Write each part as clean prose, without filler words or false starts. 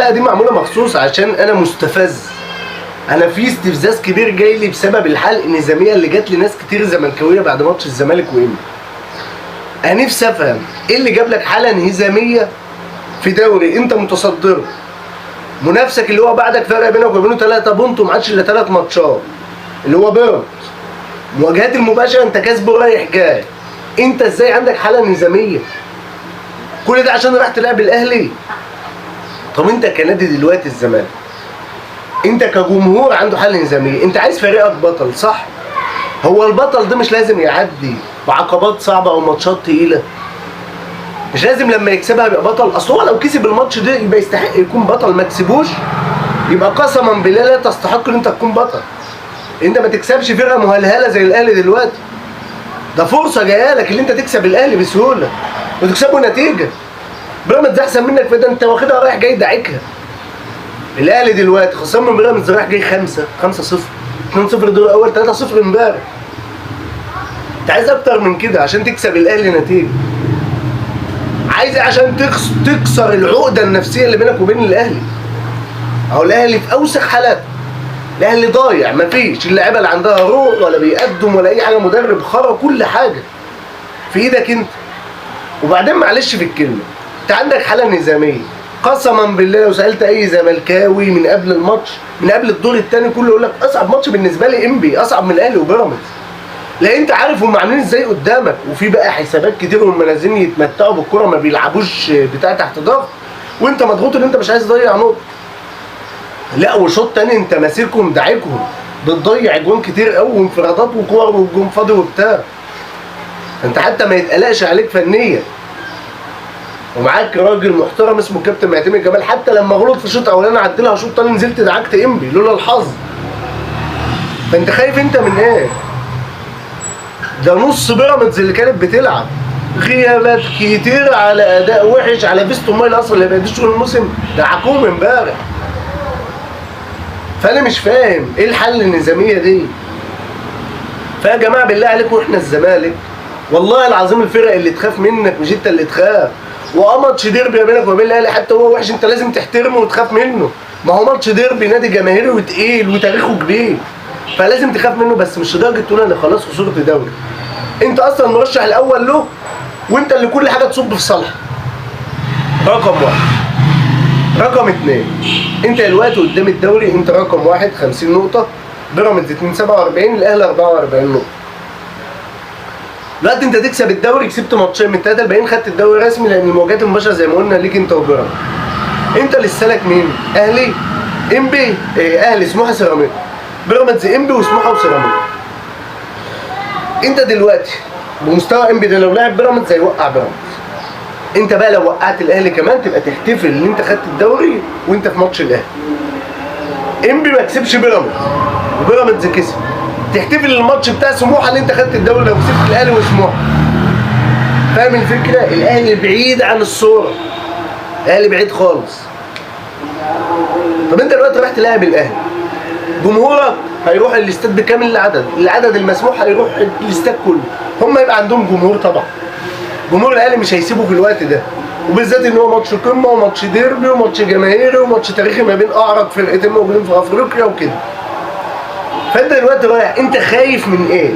الحلقه دي معموله مخصوص عشان انا مستفز. انا في استفزاز كبير جاي لي بسبب الحلقه النظاميه اللي جات لناس كتير زملكاويه بعد ماتش الزمالك وانبي. انا نفسي افهم ايه اللي جاب لك حلقه انهزاميه في دوري انت متصدره، منافسك اللي هو بعدك فرق بينك وبينه 3 بونت وما عادش الا 3 ماتشات اللي هو بيراميدز، مواجهات المباشره انت كاسبه رايح جاي. انت ازاي عندك حاله انهزاميه؟ كل ده عشان راح تلعب الاهلي؟ طب انت كنادي دلوقتي الزمالك، انت كجمهور عنده حاله انهزاميه، انت عايز فريقك بطل صح؟ هو البطل ده مش لازم يعدي بعقبات صعبه او ماتشات تقيله؟ مش لازم لما يكسبها يبقى بطل؟ اصل هو لو كسب الماتش ده يبقى يستحق يكون بطل، ما كسبوش يبقى قسما بالله لا تستحق ان انت تكون بطل. انت ما تكسبش فرقه مهلهله زي الاهلي دلوقتي، ده فرصه جايه لك ان انت تكسب الاهلي بسهوله وتكسبه نتيجه. بيراميدز احسن منك في ده، انت واخدها رايح جاي داعكها. الاهلي دلوقتي خسران من بيراميدز رايح جاي 5-0 2-0 الدور الاول 3-0 امبارح. انت عايز اكتر من كده عشان تكسب الاهلي نتيجه؟ عايز ايه عشان تكسر العقده النفسيه اللي بينك وبين الاهلي؟ اهو الاهلي في اوسخ حالاته، الاهلي ضايع، مفيش اللعيبه اللي عندها روح ولا بيقدم ولا اي حاجه، مدرب خرا، كل حاجه في ايدك انت. وبعدين معلش في الكلمه، انت عندك حاله نظاميه قسما بالله لو سالت اي زملكاوي من قبل الماتش من قبل الدور الثاني كله يقول لك اصعب ماتش بالنسبه لي انبي، اصعب من الاهلي وبيراميدز. لا انت عارف هم عاملين ازاي قدامك، وفي بقى حسابات كتير وهم نازلين يتمتعوا بالكره ما بيلعبوش بتاع تحت ضغط، وانت مضغوط ان انت مش عايز تضيع نقطه. لا وشوط تاني انت ماسكهم داعكهم، بتضيع جوان كتير قوي وانفرادات وكور والجون فاضي وبتاع. انت حتى ما يتقلقش عليك فنيا، ومعاك راجل محترم اسمه كابتن معتمد جمال، حتى لما غلط في شوط اولاني عدلها شوط تاني نزلت دعكت انبي لولا الحظ. فانت خايف انت من ايه؟ ده نص بيراميدز اللي كانت بتلعب غيابات كتير على اداء وحش على فيستو مايل اصلا اللي ما بيديش طول الموسم دعكوهم امبارح. فانا مش فاهم ايه الحل النظاميه دي. فيا جماعه بالله عليكم احنا الزمالك والله العظيم الفرق اللي تخاف منك مش انت اللي تخاف. ماتش ديربي بينك وبين الاهلي حتى هو وحش انت لازم تحترمه وتخاف منه، ما هو ماتش ديربي نادي جماهيري وتقيل وتاريخه كبير فلازم تخاف منه، بس مش لدرجه تقول انا خلاص خسرت دوري. انت اصلا المرشح الاول له وانت اللي كل حاجه تصب في صالحك. رقم 1. رقم 2 انت دلوقتي قدام الدوري انت رقم 1 50 نقطه، بيراميدز 47 الاهلي 44 نقطه. دلوقتي انت تكسب الدوري، كسبت ماتشين من 3 الباقيين خدت الدوري رسمي، لان المواجهات المباشره زي ما قلنا ليك انت وبيراميدز. انت اللي لسالك مين؟ اهلي انبي اهلي سموحه سيراميكا، بيراميدز انبي وسموحه وسيراميكا. انت دلوقتي بمستوى انبي ده لو لعب بيراميدز هيوقع بيراميدز. انت بقى لو وقعت الاهلي كمان تبقى تحتفل ان انت خدت الدوري وانت في ماتش الاهلي. انبي ما كسبش بيراميدز وبيراميدز كسب، تحتفل الماتش بتاع سموحه اللي انت خدت الدوري لو كسبت الاهلي وسموحه. فاهم الفكره؟ الاهلي بعيد عن الصوره، الاهلي بعيد خالص. طب انت دلوقتي رايح تلاعب الاهلي، جمهورك هيروح الاستاد بكامل العدد المسموح، هيروح الاستاد كله، هم يبقى عندهم جمهور طبعا. جمهور الاهلي مش هيسيبه في الوقت ده، وبالذات ان هو ماتش قمه وماتش ديربي وماتش جماهيري وماتش تاريخي ما بين اعرق فرقتين موجودين في افريقيا وكده. فانت دلوقتي رايح انت خايف من ايه؟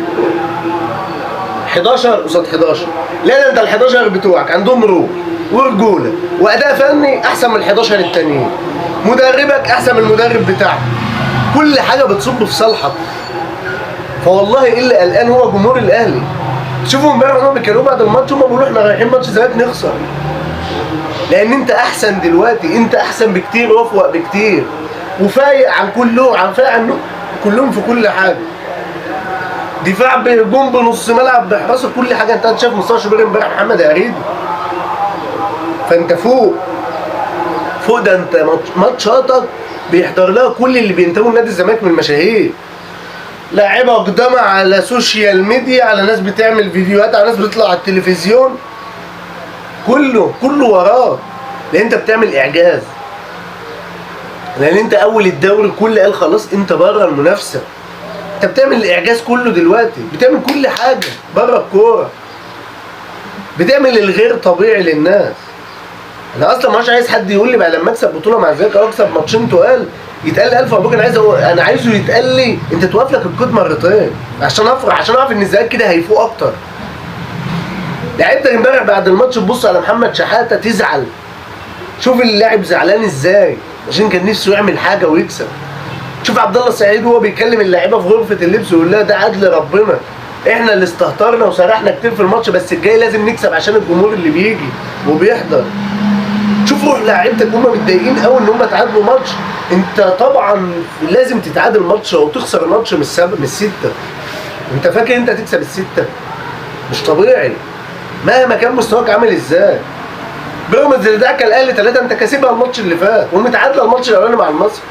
11 قصاد 11. لا انت ال 11 بتوعك عندهم روح ورجوله واداء فني احسن من ال 11 التانيين، مدربك احسن من المدرب بتاعك، كل حاجه بتصب في صالحك. فوالله ايه اللي قلقان هو جمهور الاهلي. شوفوا امبارح هم بيتكلموا بعد الماتش، هم بيقولوا احنا رايحين ماتش الزمالك نخسر، لان انت احسن دلوقتي، انت احسن بكتير وافوق بكتير وفايق عن كلهم، فايق عن كلهم في كل حاجه. دفاع بجون بنص ملعب بحراسه كل حاجه. انت شايف مصطفى شوبير امبارح محمد هريدي، فانت فوق ده. انت ماتشاتك بيحضر لها كل اللي بينتموا لنادي الزمالك من المشاهير، لاعيبه قدامى على سوشيال ميديا، على ناس بتعمل فيديوهات، على ناس بتطلع على التلفزيون، كله وراك، لان انت بتعمل اعجاز، لان انت اول الدوري كل قال خلاص انت بره المنافسه. انت بتعمل الاعجاز كله دلوقتي، بتعمل كل حاجه بره الكوره، بتعمل الغير طبيعي للناس. انا اصلا مش عايز حد يقول لي بعد لما اكسب بطوله مع الزمالك او اكسب ماتشين تقال يتقال لي الف مبروك. انا عايزه يتقال لي انت توقف لك الكود مرتين عشان افرح، عشان اعرف ان الزمالك كده هيفوق اكتر. لعبتك امبارح بعد الماتش تبص على محمد شحاته تزعل. شوف اللاعب زعلان ازاي عشان كان نفسه يعمل حاجه ويكسب. شوف عبد الله السعيد وهو بيكلم اللعيبه في غرفه اللبس ويقول لها ده عدل ربنا، احنا اللي استهترنا وسرحنا كتير في الماتش بس الجاي لازم نكسب عشان الجمهور اللي بيجي وبيحضر. شوف روح لعيبتك هم متضايقين قوي ان هم تعادلوا ماتش. انت طبعا لازم تتعادل ماتش او تخسر الماتش من السته. انت فاكر انت هتكسب السته؟ مش طبيعي مهما كان مستواك عامل ازاي. بيراميدز اللي دعك الاهلي 3 انت كاسبها الماتش اللي فات ومتعادله الماتش الاولاني مع المصري.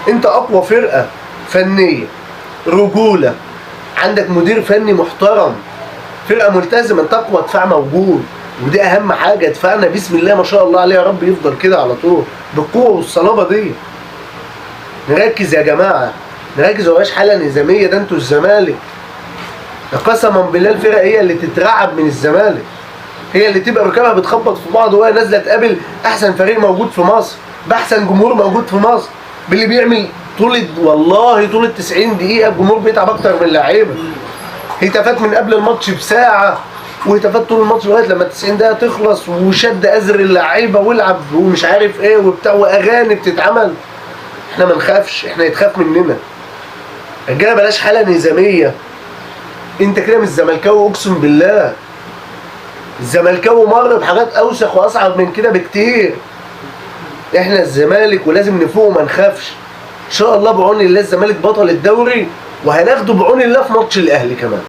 انت اقوى فرقه فنيه، رجوله، عندك مدير فني محترم، فرقه ملتزمه، انت اقوى دفاع موجود، ودي اهم حاجه. دفاعنا بسم الله ما شاء الله عليه يا رب يفضل كده على طول بالقوه والصلابه دي. نركز يا جماعه، نركز. مبقاش حاله نظاميه، ده انتوا الزمالك. قسما بالله الفرقه هي اللي تترعب من الزمالك، هي اللي تبقى ركابها بتخبط في بعض وهي نازله تقابل احسن فريق موجود في مصر باحسن جمهور موجود في مصر، باللي بيعمل والله طول ال 90 دقيقه الجمهور بيتعب اكتر من اللعيبه. هتافات من قبل الماتش بساعه وهتافات طول الماتش لغايه لما ال 90 دقيقه تخلص وشد ازر اللعيبه والعب ومش عارف ايه وبتاع واغاني بتتعمل. احنا ما نخافش، احنا يتخاف مننا. رجاله بلاش حاله نظاميه. انت كده مش زملكاوي اقسم بالله. الزملكاوي مر بحاجات اوسخ واصعب من كده بكتير. احنا الزمالك ولازم نفوق وما نخافش. ان شاء الله بعون الله الزمالك بطل الدوري وهناخده بعون الله في ماتش الاهلي كمان.